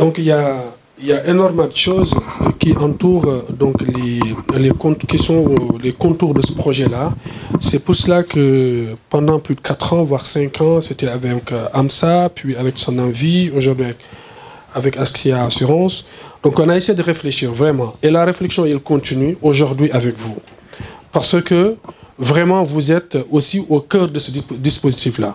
Donc il y a énormément de choses qui entourent donc qui sont les contours de ce projet-là. C'est pour cela que pendant plus de 4 ans, voire 5 ans, c'était avec AMSA, puis avec Son Envie, aujourd'hui avec Askia Assurance. Donc on a essayé de réfléchir vraiment. Et la réflexion, elle continue aujourd'hui avec vous. Parce que vraiment, vous êtes aussi au cœur de ce dispositif-là.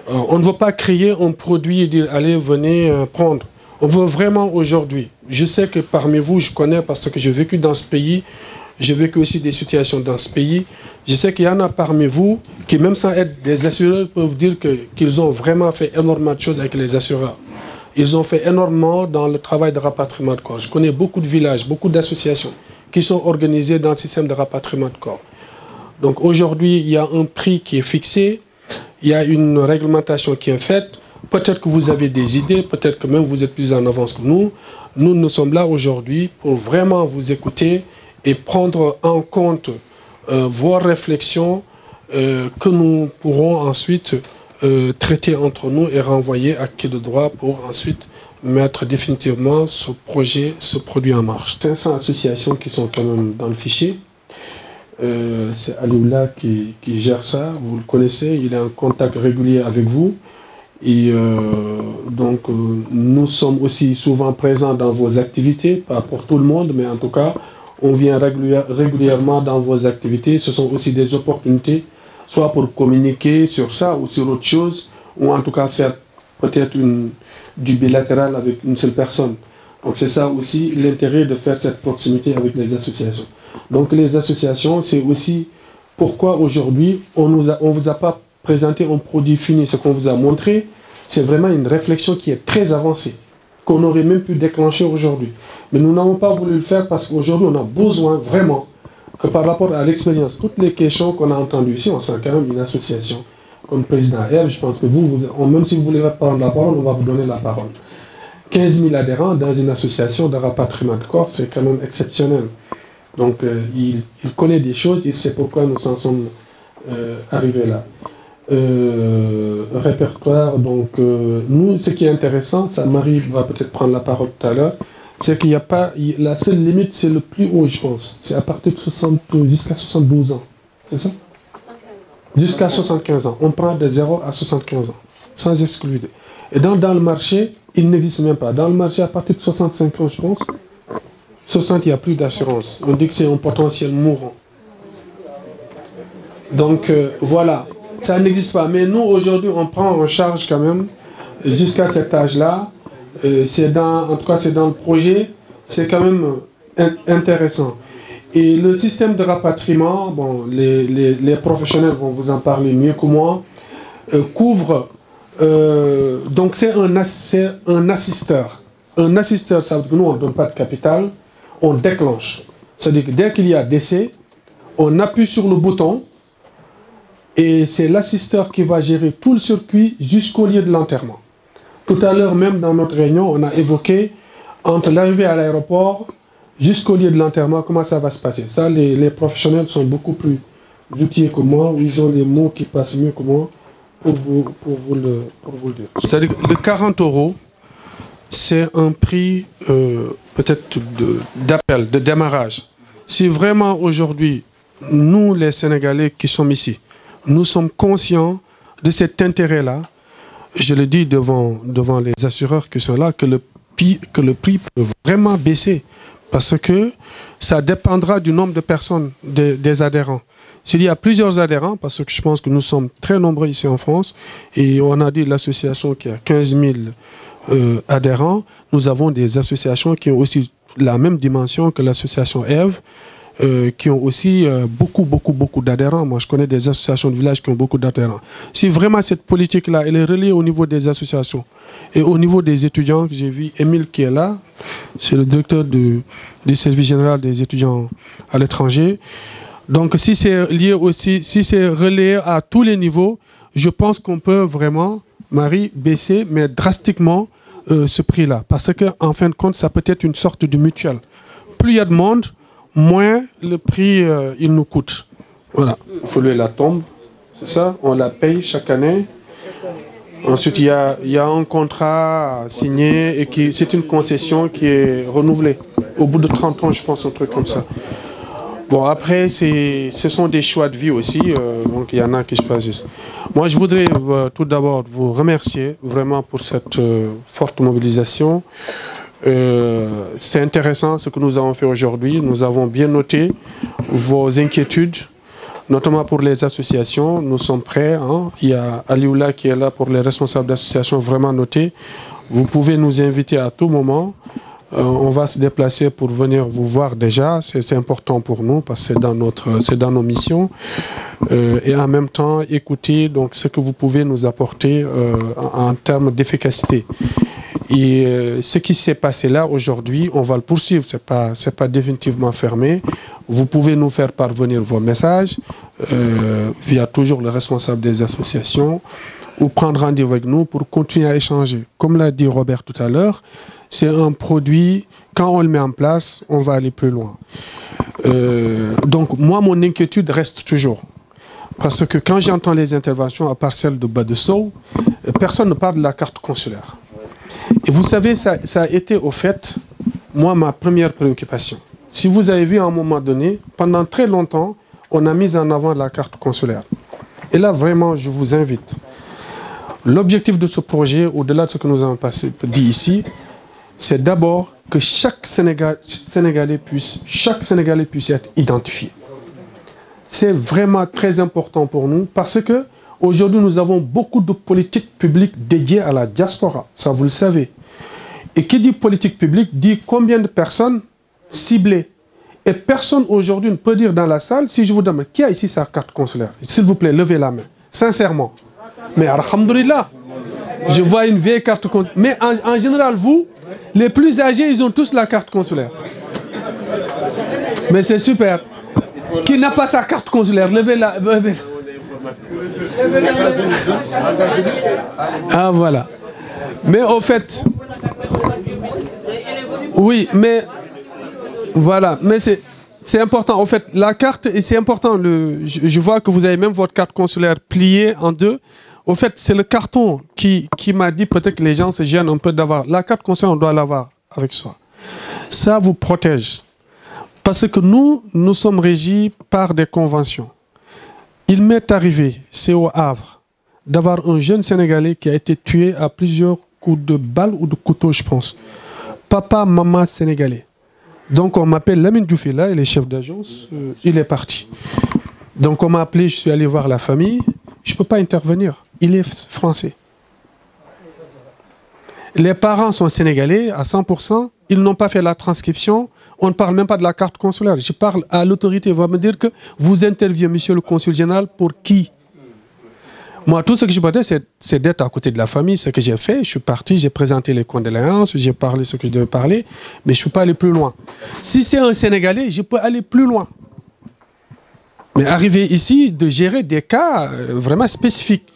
On ne veut pas créer un produit et dire, allez, venez prendre. On veut vraiment aujourd'hui. Je sais que parmi vous, je connais parce que j'ai vécu dans ce pays, j'ai vécu aussi des situations dans ce pays. Je sais qu'il y en a parmi vous qui, même sans être des assureurs, peuvent dire qu'ils ont vraiment fait énormément de choses avec les assureurs. Ils ont fait énormément dans le travail de rapatriement de corps. Je connais beaucoup de villages, beaucoup d'associations qui sont organisées dans le système de rapatriement de corps. Donc aujourd'hui, il y a un prix qui est fixé, il y a une réglementation qui est faite. Peut-être que vous avez des idées, peut-être que même vous êtes plus en avance que nous. Nous sommes là aujourd'hui pour vraiment vous écouter et prendre en compte vos réflexions que nous pourrons ensuite traiter entre nous et renvoyer à qui de droit pour ensuite mettre définitivement ce projet, ce produit en marche. 500 associations qui sont quand même dans le fichier. C'est Alioula qui gère ça, vous le connaissez, il est en contact régulier avec vous. Et donc, nous sommes aussi souvent présents dans vos activités, pas pour tout le monde, mais en tout cas, on vient régulièrement dans vos activités. Ce sont aussi des opportunités, soit pour communiquer sur ça ou sur autre chose, ou en tout cas faire peut-être du bilatéral avec une seule personne. Donc c'est ça aussi l'intérêt de faire cette proximité avec les associations. Donc les associations, c'est aussi pourquoi aujourd'hui, on ne vous a pas présenter un produit fini, ce qu'on vous a montré, c'est vraiment une réflexion qui est très avancée, qu'on aurait même pu déclencher aujourd'hui. Mais nous n'avons pas voulu le faire parce qu'aujourd'hui, on a besoin vraiment que par rapport à l'expérience, toutes les questions qu'on a entendues ici, on sent quand même une association comme président Herve. Je pense que même si vous voulez prendre la parole, on va vous donner la parole. 15 000 adhérents dans une association de rapatriement de corps, c'est quand même exceptionnel. Donc, il connaît des choses, il sait pourquoi nous en sommes arrivés là. Répertoire, donc nous, ce qui est intéressant, ça, Marie va peut-être prendre la parole tout à l'heure, c'est qu'il n'y a pas, la seule limite, c'est le plus haut, je pense. C'est à partir de 60, jusqu'à 72 ans. C'est ça? Jusqu'à 75 ans. On prend de 0 à 75 ans, sans exclure. Et dans le marché, il n'existe même pas. Dans le marché, à partir de 65 ans, je pense, 60, il n'y a plus d'assurance. On dit que c'est un potentiel mourant. Donc, voilà. Ça n'existe pas. Mais nous, aujourd'hui, on prend en charge quand même, jusqu'à cet âge-là. En tout cas, c'est dans le projet. C'est quand même intéressant. Et le système de rapatriement, bon, les professionnels vont vous en parler mieux que moi, couvre... donc, c'est un assisteur. Un assisteur, ça veut dire que nous, on ne donne pas de capital, on déclenche. C'est-à-dire que dès qu'il y a décès, on appuie sur le bouton, et c'est l'assisteur qui va gérer tout le circuit jusqu'au lieu de l'enterrement. Tout à l'heure, même dans notre réunion, on a évoqué entre l'arrivée à l'aéroport jusqu'au lieu de l'enterrement, comment ça va se passer. Ça, les professionnels sont beaucoup plus outillés que moi, ou ils ont les mots qui passent mieux que moi pour vous le dire. C'est-à-dire que le 40 €, c'est un prix peut-être d'appel, de démarrage. Si vraiment aujourd'hui, nous les Sénégalais qui sommes ici, nous sommes conscients de cet intérêt-là. Je le dis devant les assureurs qui sont là, que le prix peut vraiment baisser. Parce que ça dépendra du nombre de personnes, des adhérents. S'il y a plusieurs adhérents, parce que je pense que nous sommes très nombreux ici en France, et on a dit l'association qui a 15 000 adhérents, nous avons des associations qui ont aussi la même dimension que l'association Eve, qui ont aussi beaucoup d'adhérents. Moi, je connais des associations de village qui ont beaucoup d'adhérents. Si vraiment cette politique-là, elle est reliée au niveau des associations et au niveau des étudiants, que j'ai vu Émile qui est là, c'est le directeur du service général des étudiants à l'étranger. Donc, si c'est lié aussi, si c'est relayé à tous les niveaux, je pense qu'on peut vraiment, Marie, baisser, mais drastiquement, ce prix-là. Parce qu'en fin de compte, ça peut être une sorte de mutuelle. Plus il y a de monde, moins le prix il nous coûte. Voilà. Il faut lui la tombe, c'est ça, on la paye chaque année. Ensuite, il y a un contrat signé et c'est une concession qui est renouvelée. Au bout de 30 ans, je pense, un truc comme ça. Bon, après, ce sont des choix de vie aussi, donc il y en a qui choisissent. Moi, je voudrais tout d'abord vous remercier vraiment pour cette forte mobilisation. C'est intéressant ce que nous avons fait aujourd'hui. Nous avons bien noté vos inquiétudes, notamment pour les associations. Nous sommes prêts. Hein. Il y a Alioula qui est là pour les responsables d'associations, vraiment notés. Vous pouvez nous inviter à tout moment. On va se déplacer pour venir vous voir déjà. C'est important pour nous parce que c'est dans nos missions. Et en même temps, écouter donc, ce que vous pouvez nous apporter en termes d'efficacité. Et ce qui s'est passé là aujourd'hui, on va le poursuivre. C'est pas définitivement fermé. Vous pouvez nous faire parvenir vos messages via toujours le responsable des associations ou prendre rendez-vous avec nous pour continuer à échanger. Comme l'a dit Robert tout à l'heure, c'est un produit, quand on le met en place, on va aller plus loin. Donc moi, mon inquiétude reste toujours. Parce que quand j'entends les interventions, à part celle de Badessow, personne ne parle de la carte consulaire. Et vous savez, ça a été au fait, moi, ma première préoccupation. Si vous avez vu à un moment donné, pendant très longtemps, on a mis en avant la carte consulaire. Et là, vraiment, je vous invite. L'objectif de ce projet, au-delà de ce que nous avons dit ici, c'est d'abord que chaque Sénégalais puisse être identifié. C'est vraiment très important pour nous parce que aujourd'hui, nous avons beaucoup de politiques publiques dédiées à la diaspora. Ça, vous le savez. Et qui dit politique publique dit combien de personnes ciblées. Et personne aujourd'hui ne peut dire dans la salle, si je vous demande qui a ici sa carte consulaire, s'il vous plaît, levez la main. Sincèrement. Mais alhamdoulilah, je vois une vieille carte consulaire. Mais en général, vous, les plus âgés, ils ont tous la carte consulaire. Mais c'est super. Qui n'a pas sa carte consulaire, levez-la. Ah voilà. Mais au fait, oui, mais voilà, mais c'est important. Au fait, la carte, et c'est important. Je vois que vous avez même votre carte consulaire pliée en deux. Au fait, c'est le carton qui m'a dit peut-être que les gens se gênent un peu d'avoir. La carte consulaire, on doit l'avoir avec soi. Ça vous protège. Parce que nous sommes régis par des conventions. Il m'est arrivé, c'est au Havre, d'avoir un jeune Sénégalais qui a été tué à plusieurs coups de balle ou de couteau, je pense. Papa, maman sénégalais. Donc on m'appelle Lamine Dioufé, là, il est chef d'agence, il est parti. Donc on m'a appelé, je suis allé voir la famille, je ne peux pas intervenir, il est français. Les parents sont sénégalais à 100%, ils n'ont pas fait la transcription, on ne parle même pas de la carte consulaire. Je parle à l'autorité, il va me dire que vous interviewez, monsieur le consul général, pour qui? Moi, tout ce que je peux dire, c'est d'être à côté de la famille, ce que j'ai fait. Je suis parti, j'ai présenté les condoléances, j'ai parlé ce que je devais parler, mais je ne peux pas aller plus loin. Si c'est un Sénégalais, je peux aller plus loin. Mais arriver ici, de gérer des cas vraiment spécifiques.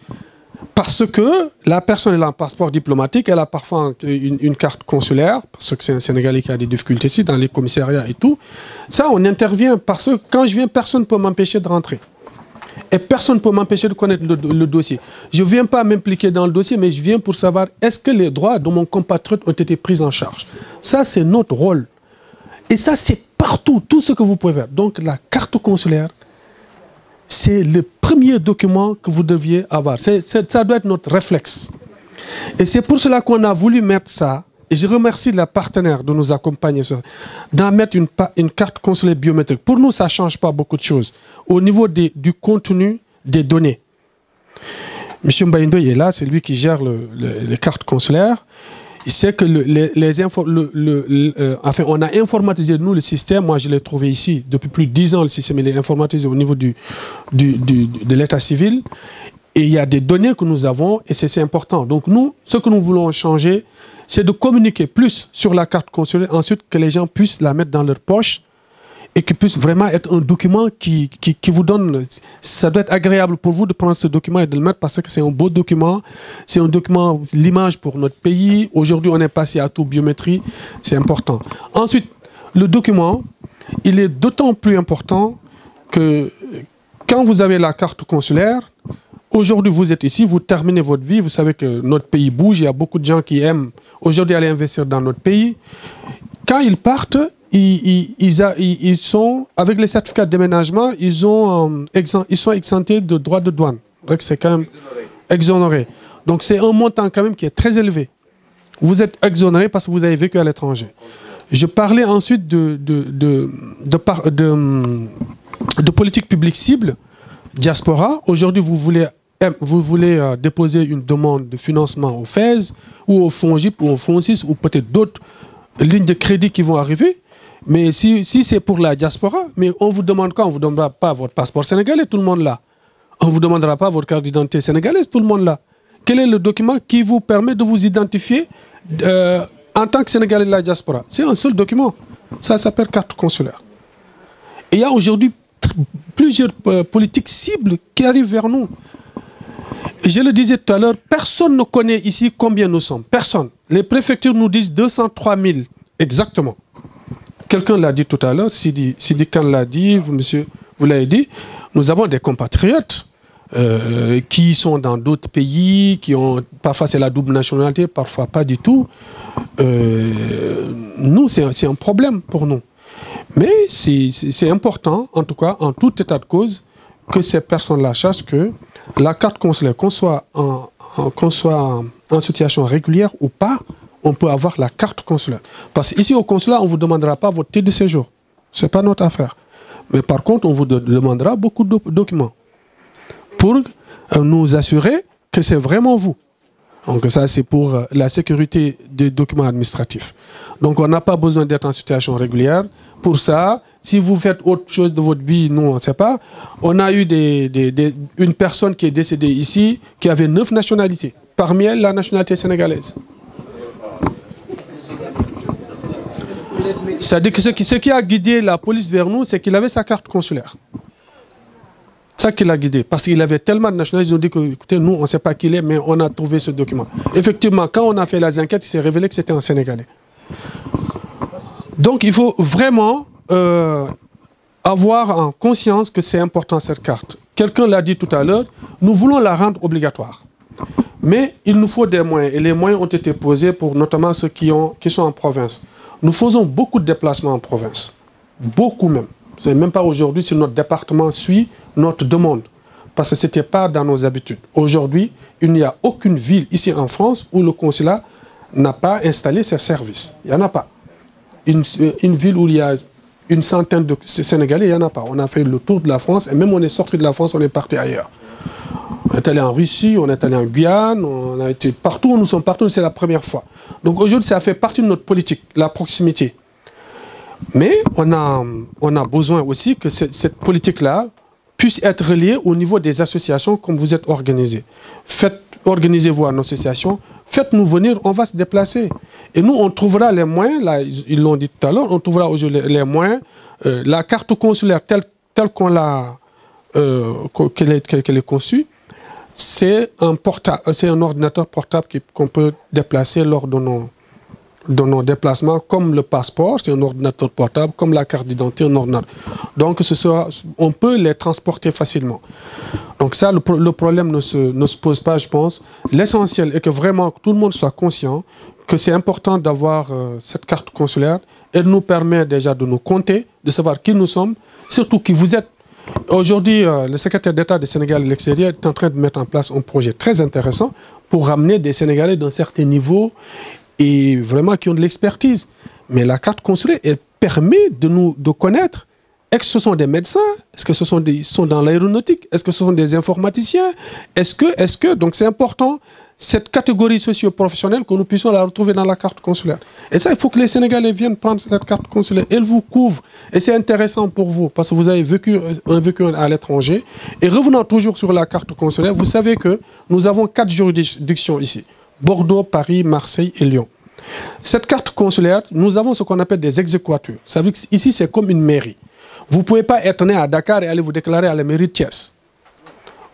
Parce que la personne elle a un passeport diplomatique, elle a parfois une carte consulaire, parce que c'est un Sénégalais qui a des difficultés ici, dans les commissariats et tout. Ça, on intervient parce que quand je viens, personne ne peut m'empêcher de rentrer. Et personne ne peut m'empêcher de connaître le dossier. Je ne viens pas m'impliquer dans le dossier, mais je viens pour savoir est-ce que les droits de mon compatriote ont été pris en charge. Ça, c'est notre rôle. Et ça, c'est partout, tout ce que vous pouvez faire. Donc, la carte consulaire, c'est le premier document que vous deviez avoir. Ça doit être notre réflexe. Et c'est pour cela qu'on a voulu mettre ça, et je remercie la partenaire de nous accompagner, d'en mettre une carte consulaire biométrique. Pour nous, ça ne change pas beaucoup de choses. Au niveau du contenu des données. M. Mbaïndoy est là, c'est lui qui gère les cartes consulaires. Il sait que enfin, on a informatisé, nous, le système. Moi, je l'ai trouvé ici. Depuis plus de 10 ans, le système il est informatisé au niveau de l'état civil. Et il y a des données que nous avons, et c'est important. Donc, nous, ce que nous voulons changer, c'est de communiquer plus sur la carte consulaire, ensuite que les gens puissent la mettre dans leur poche, et qu'il puisse vraiment être un document qui vous donne... Ça doit être agréable pour vous de prendre ce document et de le mettre parce que c'est un beau document. C'est un document, l'image pour notre pays. Aujourd'hui, on est passé à tout biométrie. C'est important. Ensuite, le document, il est d'autant plus important que quand vous avez la carte consulaire, Aujourd'hui, vous êtes ici, vous terminez votre vie, vous savez que notre pays bouge, il y a beaucoup de gens qui aiment aujourd'hui aller investir dans notre pays. Quand ils partent, ils sont, avec les certificats de déménagement, ils sont exemptés de droits de douane. Donc c'est quand même exonéré. Donc c'est un montant quand même qui est très élevé. Vous êtes exonéré parce que vous avez vécu à l'étranger. Je parlais ensuite de politique publique cible, diaspora. Aujourd'hui, vous voulez déposer une demande de financement au FAISE ou au FONGIP ou au FONSIS ou peut-être d'autres lignes de crédit qui vont arriver. Mais si c'est pour la diaspora, mais on vous demande quoi? On ne vous demandera pas votre passeport sénégalais, tout le monde l'a. On ne vous demandera pas votre carte d'identité sénégalaise, tout le monde l'a. Quel est le document qui vous permet de vous identifier en tant que Sénégalais de la diaspora? C'est un seul document. Ça s'appelle carte consulaire. Et il y a aujourd'hui plusieurs politiques cibles qui arrivent vers nous. Et je le disais tout à l'heure, personne ne connaît ici combien nous sommes. Personne. Les préfectures nous disent 203 000 exactement. Quelqu'un l'a dit tout à l'heure, Sidi Khan l'a dit, monsieur, vous l'avez dit. Nous avons des compatriotes qui sont dans d'autres pays, qui ont parfois c'est la double nationalité, parfois pas du tout. Nous, c'est un problème pour nous. Mais c'est important, en tout cas, en tout état de cause, que ces personnes-là sachent que la carte consulaire, qu'on soit en situation régulière ou pas, on peut avoir la carte consulaire. Parce qu'ici au consulat, on ne vous demandera pas votre titre de séjour. Ce n'est pas notre affaire. Mais par contre, on vous demandera beaucoup de documents pour nous assurer que c'est vraiment vous. Donc ça, c'est pour la sécurité des documents administratifs. Donc on n'a pas besoin d'être en situation régulière. Pour ça, si vous faites autre chose de votre vie, nous, on ne sait pas. On a eu une personne qui est décédée ici, qui avait 9 nationalités. Parmi elles, la nationalité sénégalaise. C'est-à-dire que ce qui a guidé la police vers nous, c'est qu'il avait sa carte consulaire. C'est ça qui l'a guidé. Parce qu'il avait tellement de nationalités, ils ont dit que, écoutez, nous, on ne sait pas qui il est, mais on a trouvé ce document. Effectivement, quand on a fait les enquêtes, il s'est révélé que c'était un Sénégalais. Donc, il faut vraiment avoir en conscience que c'est important, cette carte. Quelqu'un l'a dit tout à l'heure, nous voulons la rendre obligatoire. Mais il nous faut des moyens. Et les moyens ont été posés pour notamment ceux qui sont en province. Nous faisons beaucoup de déplacements en province. Beaucoup même. Ce n'est même pas aujourd'hui si notre département suit notre demande. Parce que ce n'était pas dans nos habitudes. Aujourd'hui, il n'y a aucune ville ici en France où le consulat n'a pas installé ses services. Il n'y en a pas. Une ville où il y a une centaine de Sénégalais, il n'y en a pas. On a fait le tour de la France et même on est sorti de la France, on est parti ailleurs. On est allé en Russie, on est allé en Guyane, on a été partout, nous sommes partout, c'est la première fois. Donc aujourd'hui, ça fait partie de notre politique, la proximité. Mais on a besoin aussi que cette politique-là puisse être reliée au niveau des associations comme vous êtes organisés. Organisez-vous en association, faites-nous venir, on va se déplacer. Et nous, on trouvera les moyens, là, ils l'ont dit tout à l'heure, on trouvera aujourd'hui les moyens, la carte consulaire telle qu'on l'a, qu'elle est conçue, c'est un ordinateur portable qu'on peut déplacer lors de nos déplacements, comme le passeport, c'est un ordinateur portable, comme la carte d'identité, un ordinateur. Donc on peut les transporter facilement. Donc ça, le problème ne se pose pas, je pense. L'essentiel est que vraiment tout le monde soit conscient que c'est important d'avoir cette carte consulaire. Elle nous permet déjà de nous compter, de savoir qui nous sommes, surtout qui vous êtes. Aujourd'hui, le secrétaire d'État du Sénégal à l'extérieur est en train de mettre en place un projet très intéressant pour ramener des Sénégalais d'un certain niveau et vraiment qui ont de l'expertise. Mais la carte consulaire, elle permet de connaître, est-ce que ce sont des médecins, est-ce que ce sont dans l'aéronautique, est-ce que ce sont des informaticiens, donc c'est important, cette catégorie socio-professionnelle, que nous puissions la retrouver dans la carte consulaire. Et ça, il faut que les Sénégalais viennent prendre cette carte consulaire. Elle vous couvre. Et c'est intéressant pour vous, parce que vous avez vécu à l'étranger. Et revenant toujours sur la carte consulaire, vous savez que nous avons 4 juridictions ici. Bordeaux, Paris, Marseille et Lyon. Cette carte consulaire, nous avons ce qu'on appelle des exéquatures. Ça veut dire qu'ici, c'est comme une mairie. Vous ne pouvez pas être né à Dakar et aller vous déclarer à la mairie de Thiès.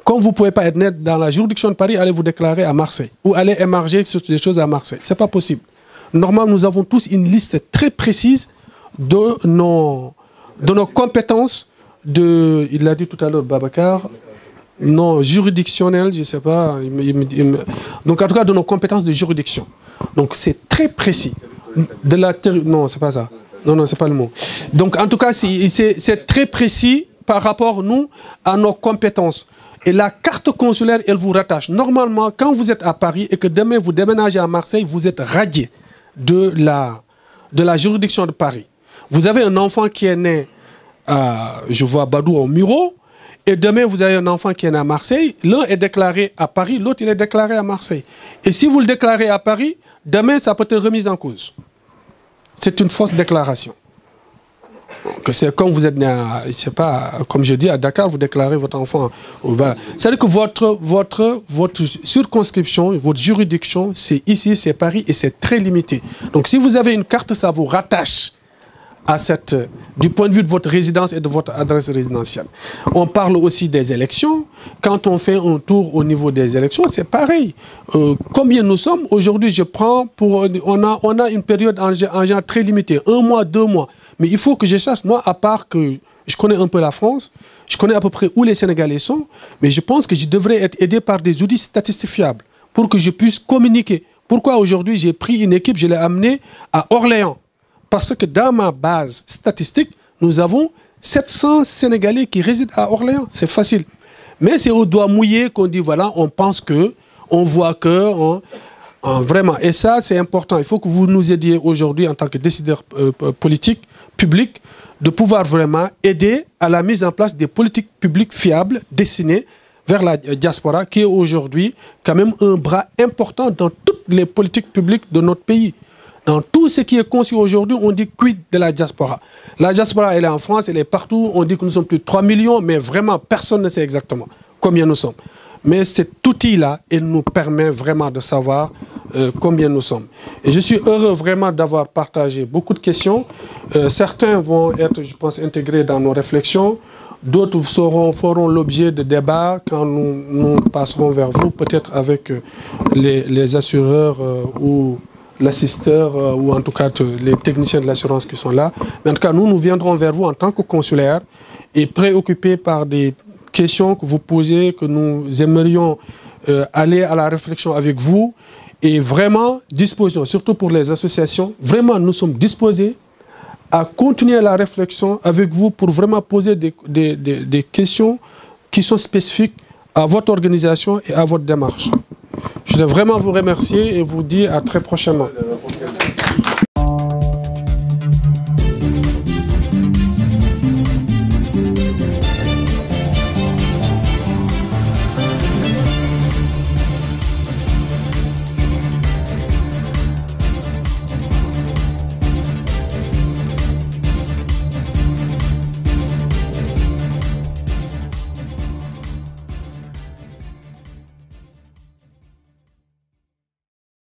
Comme vous ne pouvez pas être né dans la juridiction de Paris, aller vous déclarer à Marseille. Ou aller émarger sur des choses à Marseille. Ce n'est pas possible. Normalement, nous avons tous une liste très précise de nos compétences. Il l'a dit tout à l'heure, Babacar, Non, juridictionnel, je ne sais pas. Donc, en tout cas, de nos compétences de juridiction. Donc, c'est très précis. Non, c'est pas ça. Non, c'est pas le mot. Donc, en tout cas, c'est très précis par rapport, nous, à nos compétences. Et la carte consulaire, elle vous rattache. Normalement, quand vous êtes à Paris et que demain, vous déménagez à Marseille, vous êtes radié de la juridiction de Paris. Vous avez un enfant qui est né, je vois Badou au Muro, et demain, vous avez un enfant qui est né à Marseille. L'un est déclaré à Paris, l'autre, il est déclaré à Marseille. Et si vous le déclarez à Paris, demain, ça peut être remis en cause. C'est une fausse déclaration. C'est comme vous êtes né à, je sais pas, comme je dis, à Dakar, vous déclarez votre enfant. Voilà. C'est-à-dire que votre circonscription, votre juridiction, c'est ici, c'est Paris, et c'est très limité. Donc si vous avez une carte, ça vous rattache à du point de vue de votre résidence et de votre adresse résidentielle. On parle aussi des élections. Quand on fait un tour au niveau des élections, c'est pareil. Combien nous sommes? Aujourd'hui, on a une période en général très limitée, 1 mois, 2 mois. Mais il faut que je sache, moi, à part que je connais un peu la France, je connais à peu près où les Sénégalais sont, mais je pense que je devrais être aidé par des outils statistiques fiables pour que je puisse communiquer. Pourquoi aujourd'hui j'ai pris une équipe, je l'ai amenée à Orléans? Parce que dans ma base statistique, nous avons 700 Sénégalais qui résident à Orléans. C'est facile. Mais c'est au doigt mouillé qu'on dit, voilà, on pense que, on voit que, vraiment. Et ça, c'est important. Il faut que vous nous aidiez aujourd'hui en tant que décideurs politiques, publics, de pouvoir vraiment aider à la mise en place des politiques publiques fiables destinées vers la diaspora, qui est aujourd'hui quand même un bras important dans toutes les politiques publiques de notre pays. Dans tout ce qui est conçu aujourd'hui, on dit quid de la diaspora. La diaspora, elle est en France, elle est partout. On dit que nous sommes plus de 3 millions, mais vraiment, personne ne sait exactement combien nous sommes. Mais cet outil-là, il nous permet vraiment de savoir combien nous sommes. Et je suis heureux vraiment d'avoir partagé beaucoup de questions. Certains vont être, je pense, intégrés dans nos réflexions. D'autres feront l'objet de débats quand nous passerons vers vous, peut-être avec les assureurs ou l'assisteur ou en tout cas les techniciens de l'assurance qui sont là. Mais en tout cas, nous viendrons vers vous en tant que consulaires et préoccupés par des questions que vous posez, que nous aimerions aller à la réflexion avec vous et vraiment disposition, surtout pour les associations, vraiment nous sommes disposés à continuer la réflexion avec vous pour vraiment poser des questions qui sont spécifiques à votre organisation et à votre démarche. Je voudrais vraiment vous remercier et vous dire à très prochainement.